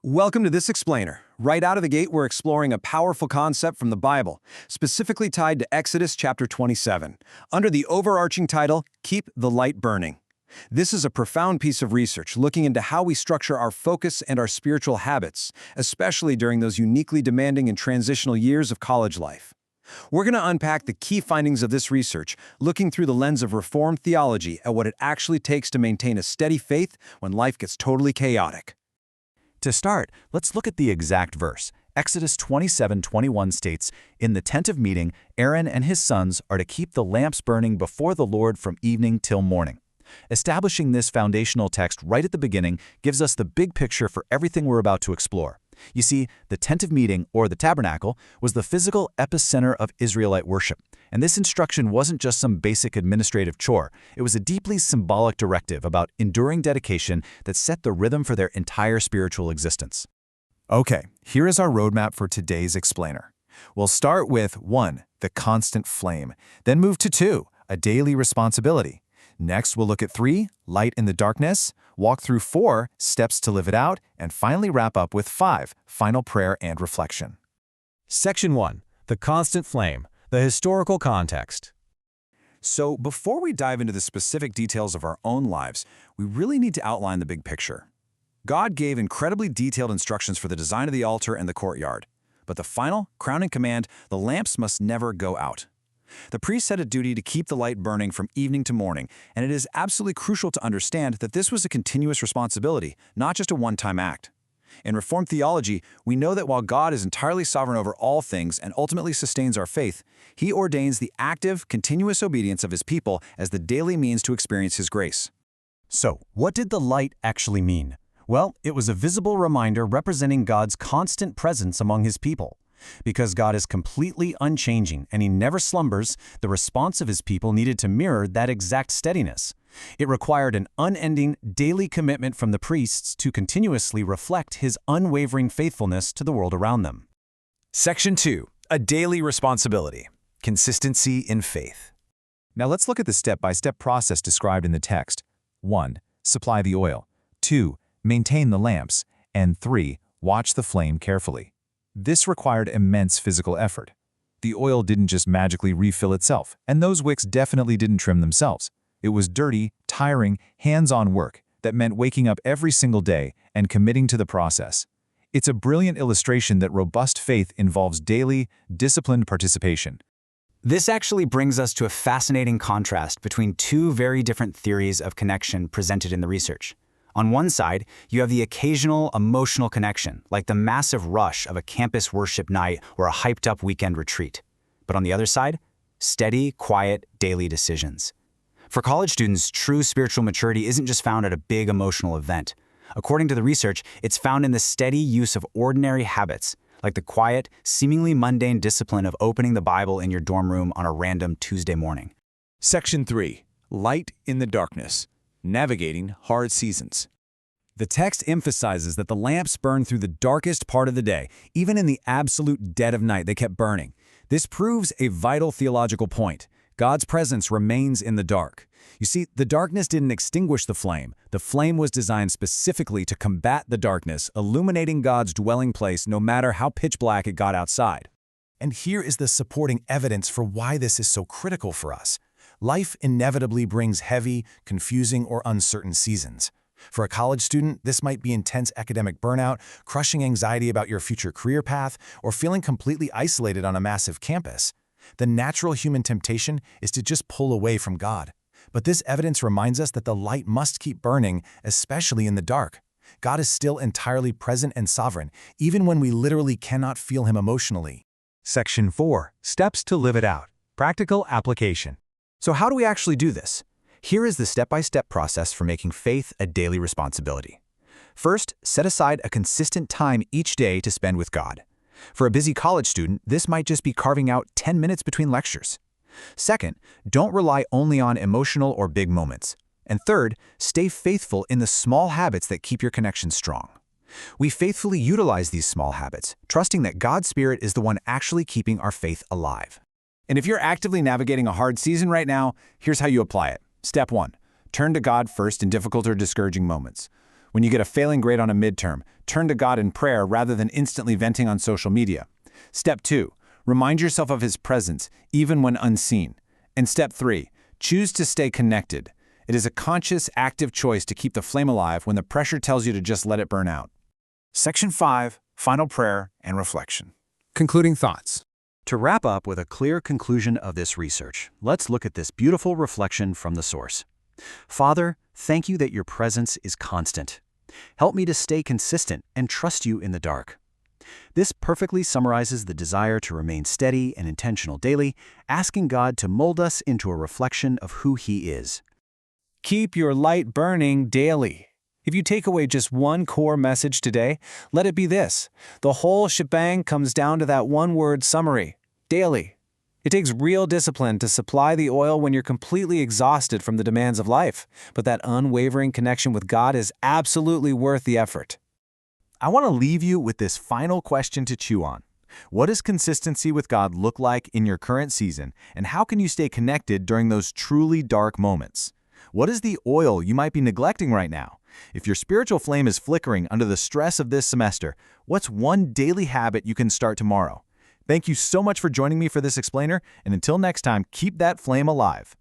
Welcome to This Explainer. Right out of the gate, we're exploring a powerful concept from the Bible, specifically tied to Exodus chapter 27, under the overarching title, Keep the Light Burning. This is a profound piece of research looking into how we structure our focus and our spiritual habits, especially during those uniquely demanding and transitional years of college life. We're going to unpack the key findings of this research, looking through the lens of Reformed theology at what it actually takes to maintain a steady faith when life gets totally chaotic. To start, let's look at the exact verse. Exodus 27:21 states, "In the tent of meeting, Aaron and his sons are to keep the lamps burning before the Lord from evening till morning." Establishing this foundational text right at the beginning gives us the big picture for everything we're about to explore. You see, the tent of meeting, or the tabernacle, was the physical epicenter of Israelite worship. And this instruction wasn't just some basic administrative chore. It was a deeply symbolic directive about enduring dedication that set the rhythm for their entire spiritual existence. Okay, here is our roadmap for today's explainer. We'll start with 1, the constant flame, then move to 2, a daily responsibility. Next, we'll look at 3, light in the darkness, walk through 4, steps to live it out, and finally wrap up with 5, final prayer and reflection. Section 1. The constant flame, the historical context. So, before we dive into the specific details of our own lives, we really need to outline the big picture. God gave incredibly detailed instructions for the design of the altar and the courtyard. But the final, crowning command, the lamps must never go out. The priest had a duty to keep the light burning from evening to morning, and it is absolutely crucial to understand that this was a continuous responsibility, not just a one-time act. In Reformed theology, we know that while God is entirely sovereign over all things and ultimately sustains our faith, He ordains the active, continuous obedience of His people as the daily means to experience His grace. So, what did the light actually mean? Well, it was a visible reminder representing God's constant presence among His people. Because God is completely unchanging and He never slumbers, the response of His people needed to mirror that exact steadiness. It required an unending, daily commitment from the priests to continuously reflect His unwavering faithfulness to the world around them. Section 2, a daily responsibility, consistency in faith. Now let's look at the step-by-step process described in the text. 1, supply the oil. 2, maintain the lamps. And 3, watch the flame carefully. This required immense physical effort. The oil didn't just magically refill itself, and those wicks definitely didn't trim themselves. It was dirty, tiring, hands-on work that meant waking up every single day and committing to the process. It's a brilliant illustration that robust faith involves daily, disciplined participation. This actually brings us to a fascinating contrast between two very different theories of connection presented in the research. On one side, you have the occasional emotional connection, like the massive rush of a campus worship night or a hyped-up weekend retreat. But on the other side, steady, quiet, daily decisions. For college students, true spiritual maturity isn't just found at a big emotional event. According to the research, it's found in the steady use of ordinary habits, like the quiet, seemingly mundane discipline of opening the Bible in your dorm room on a random Tuesday morning. Section 3, light in the darkness, navigating hard seasons. The text emphasizes that the lamps burn through the darkest part of the day. Even in the absolute dead of night, they kept burning. This proves a vital theological point. God's presence remains in the dark. You see, the darkness didn't extinguish the flame. The flame was designed specifically to combat the darkness, illuminating God's dwelling place no matter how pitch black it got outside. And here is the supporting evidence for why this is so critical for us. Life inevitably brings heavy, confusing, or uncertain seasons. For a college student, this might be intense academic burnout, crushing anxiety about your future career path, or feeling completely isolated on a massive campus. The natural human temptation is to just pull away from God. But this evidence reminds us that the light must keep burning, especially in the dark. God is still entirely present and sovereign, even when we literally cannot feel Him emotionally. Section 4. Steps to live it out. Practical application. So how do we actually do this? Here is the step-by-step process for making faith a daily responsibility. First, set aside a consistent time each day to spend with God. For a busy college student, this might just be carving out 10 minutes between lectures. Second, don't rely only on emotional or big moments. And third, stay faithful in the small habits that keep your connection strong. We faithfully utilize these small habits, trusting that God's Spirit is the one actually keeping our faith alive. And if you're actively navigating a hard season right now, here's how you apply it. Step 1. Turn to God first in difficult or discouraging moments. When you get a failing grade on a midterm, turn to God in prayer rather than instantly venting on social media. Step 2. Remind yourself of His presence, even when unseen. And Step 3. Choose to stay connected. It is a conscious, active choice to keep the flame alive when the pressure tells you to just let it burn out. Section 5. Final prayer and reflection. Concluding thoughts. To wrap up with a clear conclusion of this research, let's look at this beautiful reflection from the source. Father, thank you that your presence is constant. Help me to stay consistent and trust you in the dark. This perfectly summarizes the desire to remain steady and intentional daily, asking God to mold us into a reflection of who He is. Keep your light burning daily. If you take away just one core message today, let it be this. The whole shebang comes down to that one-word summary: daily. It takes real discipline to supply the oil when you're completely exhausted from the demands of life, but that unwavering connection with God is absolutely worth the effort. I want to leave you with this final question to chew on. What does consistency with God look like in your current season, and how can you stay connected during those truly dark moments? What is the oil you might be neglecting right now? If your spiritual flame is flickering under the stress of this semester, what's one daily habit you can start tomorrow? Thank you so much for joining me for this explainer, and until next time, keep that flame alive.